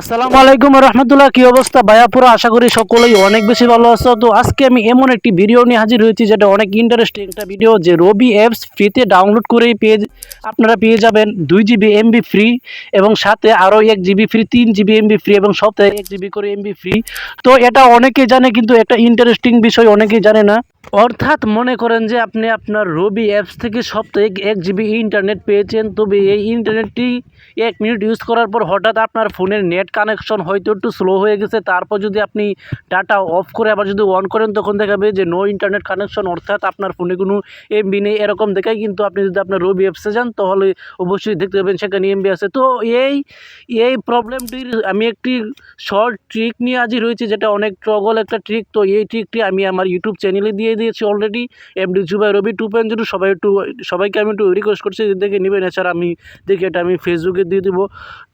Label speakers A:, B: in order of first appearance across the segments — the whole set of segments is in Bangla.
A: আসসালামু আলাইকুম রহমতুল্লাহ। কি অবস্থা ভাইয়াপুরা? আশা করি সকলেই অনেক বেশি ভালো আছো। তো আজকে আমি এমন একটি ভিডিও নিয়ে হাজির হয়েছি যেটা অনেক ইন্টারেস্টিং একটা ভিডিও, যে রবি অ্যাপস ফ্রিতে ডাউনলোড করেই আপনারা পেয়ে যাবেন 2 জিবি এমবি ফ্রি, এবং সাথে আরও 1 GB free, 3 GB MB free, এবং সপ্তাহে 1 জিবি করে এমবি ফ্রি। তো এটা অনেকেই জানে, কিন্তু একটা ইন্টারেস্টিং বিষয় অনেকেই জানে না। অর্থাৎ মনে করেন যে আপনি আপনার রবি অ্যাপস থেকে সপ্তাহে 1 জিবি ইন্টারনেট পেয়েছেন, তবে এই ইন্টারনেটটি 1 মিনিট ইউজ করার পর হঠাৎ আপনার ফোনের নেট কানেকশন হয়তো একটু স্লো হয়ে গেছে। তারপর যদি আপনি ডাটা অফ করে আবার যদি অন করেন, তখন দেখাবে যে নো ইন্টারনেট কানেকশন, অর্থাৎ আপনার ফোনে কোনো এমবি নেই, এরকম দেখায়। কিন্তু আপনি যদি আপনার রবি অ্যাপসে যান, তাহলে অবশ্যই দেখতে পাবেন সেখানে এমবি আছে। তো এই এই প্রবলেমটির আমি একটি শর্ট ট্রিক নিয়ে হাজির হয়েছি, যেটা অনেক ট্রগল একটা ট্রিক। তো এই ট্রিকটি আমি আমার ইউটিউব চ্যানেলে দিয়ে দিয়েছি অলরেডি, এমডি জুবাই রবি 2.0। সবাইকে আমি একটু রিকোয়েস্ট করছি যে দেখে নেবেন। এছাড়া আমি দেখি এটা আমি ফেসবুকে দিয়ে দেবো।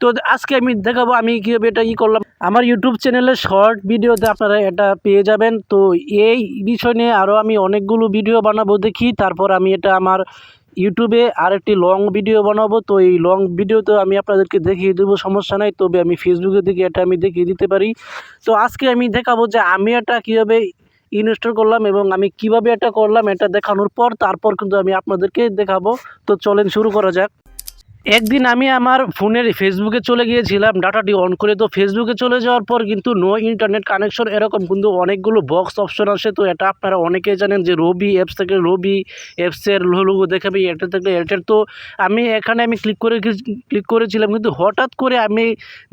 A: তো আজকে আমি দেখাবো আমি কীভাবে এটা করলাম। আমার ইউটিউব চ্যানেলে শর্ট ভিডিওতে আপনারা এটা পেয়ে যাবেন। তো এই বিষয় নিয়ে আরও আমি অনেকগুলো ভিডিও বানাবো দেখি, তারপর আমি এটা আমার ইউটিউবে আরেকটি লং ভিডিও বানাবো। তো এই লং ভিডিওতে আমি আপনাদেরকে দেখিয়ে দেবো, সমস্যা নাই। তবে আমি ফেসবুকে দেখি এটা আমি দেখিয়ে দিতে পারি। তো আজকে আমি দেখাবো যে আমি এটা কীভাবে ইনস্টল করলাম এবং আমি কিভাবে এটা করলাম। এটা দেখানোর পর তারপর কিন্তু আমি আপনাদেরকে দেখাবো। তো চলেন শুরু করা যাক। একদিন আমি আমার ফোনের ফেসবুকে চলে গিয়েছিলাম ডাটাটি অন করে। তো ফেসবুকে চলে যাওয়ার পর কিন্তু নো ইন্টারনেট কানেকশন, এরকম কিন্তু অনেকগুলো বক্স অপশন আসে। তো এটা আপনারা অনেকেই জানেন যে রবি অ্যাপস থেকে রবি অ্যাপসের লোগো দেখাবে, এয়ারটেল থেকে এয়ারটেল। তো আমি ক্লিক করেছিলাম, কিন্তু হঠাৎ করে আমি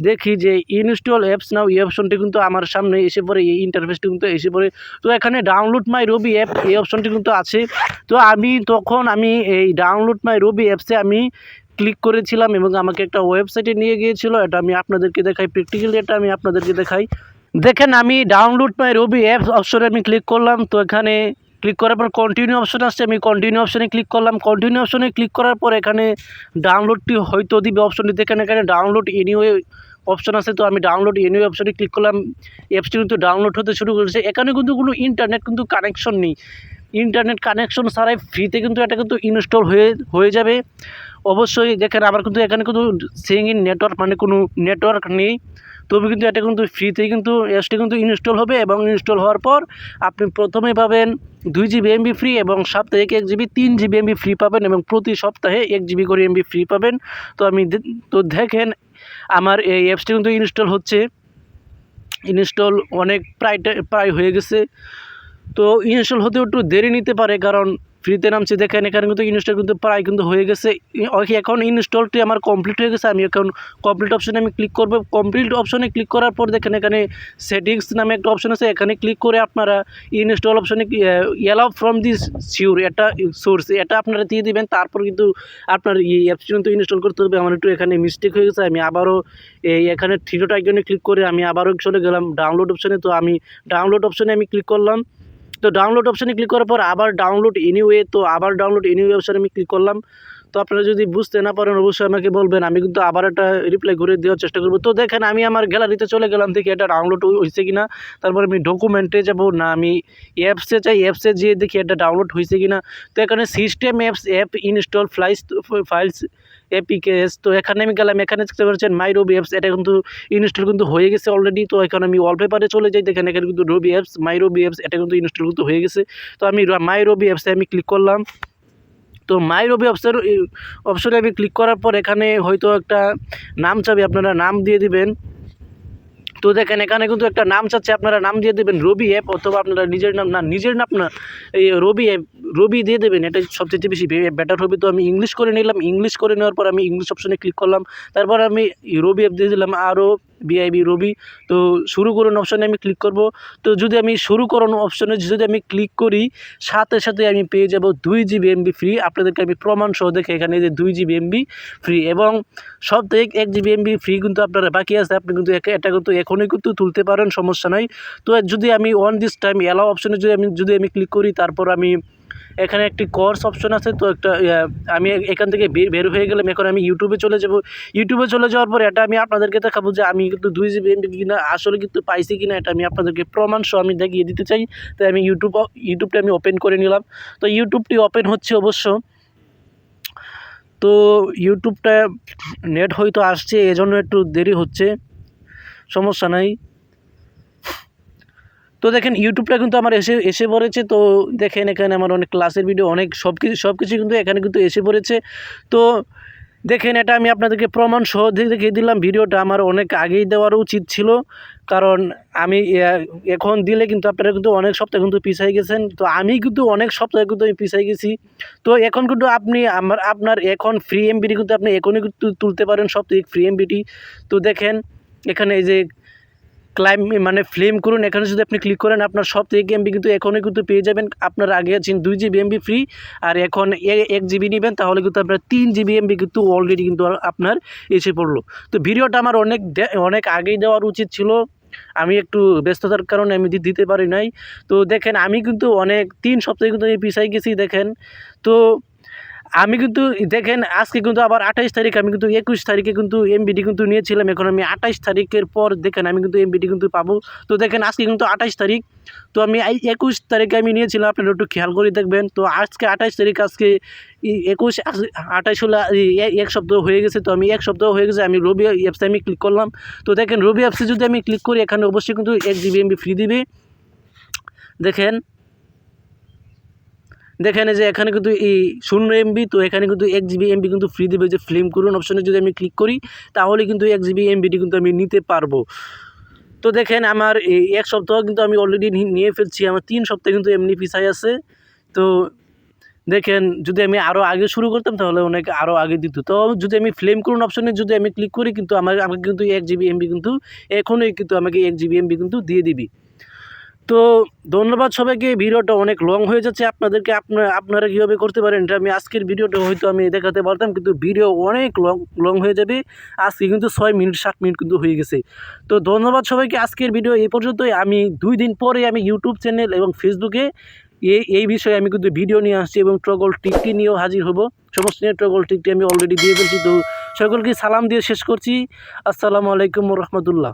A: দেখি যে ইনস্টল অ্যাপস নাও, এই অপশনটি কিন্তু আমার সামনে এসে পড়ে, এই ইন্টারফেসটি কিন্তু এসে পড়ে। তো এখানে ডাউনলোড মাই রবি অ্যাপ এই অপশনটি কিন্তু আছে। তো আমি এই ডাউনলোড মাই রবি অ্যাপসে আমি ক্লিক করেছিলাম এবং আমাকে একটা ওয়েবসাইটে নিয়ে গিয়েছিল। এটা আমি আপনাদেরকে দেখাই, প্র্যাকটিক্যালি এটা আমি আপনাদেরকে দেখাই। দেখেন, আমি ডাউনলোড মাই রবি অ্যাপস অপশনে আমি ক্লিক করলাম। তো এখানে ক্লিক করার পর কন্টিনিউ অপশন আসছে, আমি কন্টিনিউ অপশনে ক্লিক করলাম। কন্টিনিউ অপশনে ক্লিক করার পর এখানে ডাউনলোডটি হয়তো দিবে অপশনটি, দেখেন এখানে ডাউনলোড এনিওয়ে অপশন আছে। তো আমি ডাউনলোড এনিওয়ে অপশনে ক্লিক করলাম। অ্যাপসটি কিন্তু ডাউনলোড হতে শুরু করেছে। এখানে কিন্তু কোনো ইন্টারনেট কিন্তু কানেকশন নেই, ইন্টারনেট কানেকশন ছাড়াই ফ্রিতে কিন্তু এটা কিন্তু ইনস্টল হয়ে যাবে। অবশ্যই দেখেন, আবার কিন্তু এখানে কিন্তু সিং ইন নেটওয়ার্ক, মানে কোনো নেটওয়ার্ক নেই, তবে কিন্তু এটা কিন্তু ফ্রিতেই কিন্তু অ্যাপসটি কিন্তু ইনস্টল হবে। এবং ইনস্টল হওয়ার পর আপনি প্রথমে পাবেন 2 জিবি এমবি ফ্রি, এবং সপ্তাহে 1 জিবি, 3 জিবি এমবি ফ্রি পাবেন, এবং প্রতি সপ্তাহে 1 জিবি করে এমবি ফ্রি পাবেন। তো তো দেখেন আমার এই অ্যাপসটি কিন্তু ইনস্টল অনেক প্রায় হয়ে গেছে। তো ইনস্টল হতে একটু দেরি নিতে পারে, কারণ ফ্রিতে নামছে। দেখেন এখানে কিন্তু ইনস্টল কিন্তু প্রায় কিন্তু হয়ে গেছে। এখন ইনস্টলটি আমার কমপ্লিট হয়ে গেছে। আমি এখন কমপ্লিট অপশনে আমি ক্লিক করব। কমপ্লিট অপশনে ক্লিক করার পর দেখেন এখানে সেটিংস নামে একটা অপশন আছে, এখানে ক্লিক করে আপনারা ইনস্টল অপশনে অ্যালাউ ফ্রম দিস সিওর এটা সোর্স এটা আপনারা দিয়ে দিবেন। তারপর কিন্তু আপনার এই অ্যাপসটি কিন্তু ইনস্টল করতে হবে। আমার একটু এখানে মিস্টেক হয়ে গেছে, আমি আবারও এখানে থ্রি ডট আইকনে ক্লিক করে আমি আবারও চলে গেলাম ডাউনলোড অপশনে। তো আমি ডাউনলোড অপশনে আমি ক্লিক করলাম। তো ডাউনলোড অপশানে ক্লিক করার পর আবার ডাউনলোড এনিওয়ে, তো আবার ডাউনলোড এনিওয়ে অপশানে আমি ক্লিক করলাম। তো আপনারা যদি বুঝতে না পারেন অবশ্যই আমাকে বলবেন, আমি কিন্তু আবার একটা রিপ্লাই করে দেওয়ার চেষ্টা করব। তো দেখেন আমি আমার গ্যালারিতে চলে গেলাম, দেখি এটা ডাউনলোড হয়েছে কিনা। তারপর আমি ডকুমেন্টে যাব, না আমি অ্যাপসে চাই, অ্যাপসে যেয়ে দেখি এটা ডাউনলোড হয়েছে কিনা। তো এখানে সিস্টেম অ্যাপ ইনস্টল ফাইলস এপিকেএস। তো এখানে আমি গেলাম, এখানে দেখতে পাচ্ছেন মাই রবি অ্যাপস, এটা কিন্তু ইনস্টল কিন্তু হয়ে গেছে অলরেডি। তো এখানে আমি ওয়ালপেপারে চলে যাই, দেখেন এখানে কিন্তু রবি অ্যাপস, মাই রবি অ্যাপস এটা কিন্তু ইনস্টল কিন্তু হয়ে গেছে। তো আমি মাই রবি অ্যাপসে আমি ক্লিক করলাম। তো মাই রবি অ্যাপসের অপশনে আমি ক্লিক করার পর এখানে হয়তো একটা নাম চাবে, আপনারা নাম দিয়ে দিবেন। তো দেখেন এখানে কিন্তু একটা নাম চাচ্ছে, আপনারা নাম দিয়ে দেবেন রবি অ্যাপ, অথবা আপনারা নিজের নাম না, এই রবি অ্যাপ রবি দিয়ে দেবেন, এটা সবচেয়ে বেশি বেটার হবে। তো আমি ইংলিশ করে নিলাম। ইংলিশ করে নেওয়ার পর আমি ইংলিশ অপশনে ক্লিক করলাম। তারপর আমি রবি অ্যাপ দিয়ে দিলাম, আরও বিআইবি রবি। তো শুরু করুন অপশনে আমি ক্লিক করব। তো যদি আমি শুরু করুন অপশনে যদি আমি ক্লিক করি, সাথে সাথে আমি পেয়ে যাব 2 জিবি এমবি ফ্রি। আপনাদেরকে আমি প্রমাণ সহ দেখে এখানে যে 2 জিবি এমবি ফ্রি, এবং সপ্তাহে 1 জিবি এমবি ফ্রি কিন্তু আপনারা বাকি আছে। আপনি কিন্তু এটা কিন্তু এখনই কিন্তু তুলতে পারেন, সমস্যা নাই। তো যদি আমি অন দিস টাইম অ্যালাউ অপশনে যদি আমি ক্লিক করি, তারপর আমি এখানে একটি কোর্স অপশন আছে। তো একটা আমি এখান থেকে বের হয়ে গেলাম। এখন আমি ইউটিউবে চলে যাব। ইউটিউবে চলে যাওয়ার পর এটা আমি আপনাদেরকে দেখাবো যে আমি কিন্তু 2 জিবি এমবি কিনা আসলে কিন্তু পাইছি কিনা, এটা আমি আপনাদেরকে প্রমাণ সহ আমি দেখিয়ে দিতে চাই। তাই আমি ইউটিউবটা আমি ওপেন করে নিলাম। তো ইউটিউবটি ওপেন হচ্ছে অবশ্য। তো ইউটিউবটা নেট হয়তো আসছে, এজন্য একটু দেরি হচ্ছে। সমস্যা নাই। তো দেখেন ইউটিউবটা কিন্তু আমার এসে পড়েছে। তো দেখেন এখানে আমার অনেক ক্লাসের ভিডিও, অনেক সব কিছু কিন্তু এখানে কিন্তু এসে পড়েছে। তো দেখেন এটা আমি আপনাদেরকে প্রমাণ সহ দেখিয়ে দিলাম। ভিডিওটা আমার অনেক আগেই দেওয়ার উচিত ছিল, কারণ আমি এখন দিলে কিন্তু আপনারা কিন্তু অনেক সপ্তাহ কিন্তু পিছিয়ে গেছেন। তো আমি কিন্তু অনেক সপ্তাহে কিন্তু আমি পিছিয়ে গেছি। তো এখন কিন্তু আপনি আপনার এখন ফ্রি এমবিটি কিন্তু আপনি এখনই কিন্তু তুলতে পারেন, সপ্তাহে ফ্রি এমবিটি। তো দেখেন এখানে এই যে ক্লাইম মানে ফ্লেম করুন, এখানে যদি আপনি ক্লিক করেন আপনার সপ্তাহে এমবি কিন্তু এখনই কিন্তু পেয়ে যাবেন। আপনার আগে আছেন 2 জিবি এমবি ফ্রি, আর এখন 1 জিবি নেবেন তাহলে কিন্তু আপনার 3 জিবি এমবি কিন্তু অলরেডি কিন্তু আপনার এসে পড়লো। তো ভিডিওটা আমার অনেক আগেই দেওয়ার উচিত ছিল, আমি একটু ব্যস্ততার কারণে আমি দিতে পারি নাই। তো দেখেন আমি কিন্তু অনেক 3 সপ্তাহে কিন্তু আমি পিছাই গেছি দেখেন। তো আমি কিন্তু দেখেন আজকে কিন্তু আবার 28 তারিখ, আমি কিন্তু 21 তারিখে কিন্তু এমবিডি কিন্তু নিয়েছিলাম। এখন আমি 28 তারিখের পর দেখেন আমি কিন্তু এমবিডি কিন্তু পাবো। তো দেখেন আজকে কিন্তু 28 তারিখ, তো আমি 21 তারিখে আমি নিয়েছিলাম, আপনারা একটু খেয়াল করে দেখবেন। তো আজকে 28 তারিখ, আজকে 21 28 হলো এক সপ্তাহ হয়ে গেছে। তো আমি এক সপ্তাহ হয়ে গেছে, আমি রবি অ্যাপসে আমি ক্লিক করলাম। তো দেখেন রবি অ্যাপসে যদি আমি ক্লিক করি এখানে অবশ্যই কিন্তু 1 জিবি এমবি ফ্রি দিবে। দেখেন এই যে এখানে কিন্তু এই 0 এমবি, তো এখানে কিন্তু 1 জিবি এমবি কিন্তু ফ্রি দেবে। যে ফিল্ম করুন অপশনে যদি আমি ক্লিক করি তাহলে কিন্তু 1 জিবি এমবিটি কিন্তু আমি নিতে পারবো। তো দেখেন আমার এই এক সপ্তাহ কিন্তু আমি অলরেডি নিয়ে ফেলছি, আমার 3 সপ্তাহ কিন্তু এমনি পিছাই আছে। তো দেখেন যদি আমি আরও আগে শুরু করতাম তাহলে অনেক আরও আগে দিত। তো যদি আমি ফ্লেম করুন অপশনে যদি আমি ক্লিক করি কিন্তু আমাকে কিন্তু 1 জিবি এমবি কিন্তু এখনই কিন্তু আমাকে 1 জিবি এমবি কিন্তু দিয়ে দিবি। তো ধন্যবাদ সবাইকে। ভিডিওটা অনেক লং হয়ে যাচ্ছে, আপনারা কীভাবে করতে পারেন এটা আমি আজকের ভিডিওটা হয়তো আমি দেখাতে পারতাম, কিন্তু ভিডিও অনেক লং হয়ে যাবে। আজকে কিন্তু 6 মিনিট 7 মিনিট কিন্তু হয়ে গেছে। তো ধন্যবাদ সবাইকে, আজকের ভিডিও এই পর্যন্তই। আমি 2 দিন পরে আমি ইউটিউব চ্যানেল এবং ফেসবুকে এই বিষয়ে আমি কিন্তু ভিডিও নিয়ে আসছি এবং টগল টিকটি নিয়েও হাজির হব। সমস্ত নিয়ে টগল টিকটি আমি অলরেডি দিয়ে ফেলছি। তো সকলকে সালাম দিয়ে শেষ করছি। আসসালামু আলাইকুম ওয়া রাহমাতুল্লাহ।